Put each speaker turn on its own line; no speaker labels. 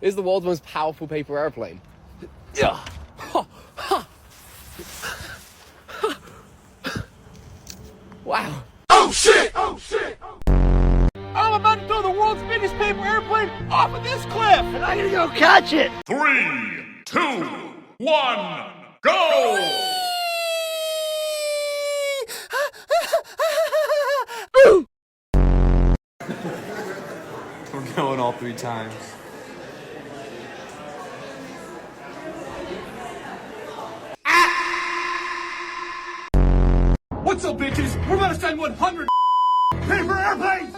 Is the world's most powerful paper airplane. Yeah. Wow.
Oh shit! Oh shit!
I'm about to throw the world's biggest paper airplane off of this cliff!
And I'm gonna go catch it!
3, 2, 1, go!
We're going all 3 times.
What's up, bitches? We're about to send 100 paper airplanes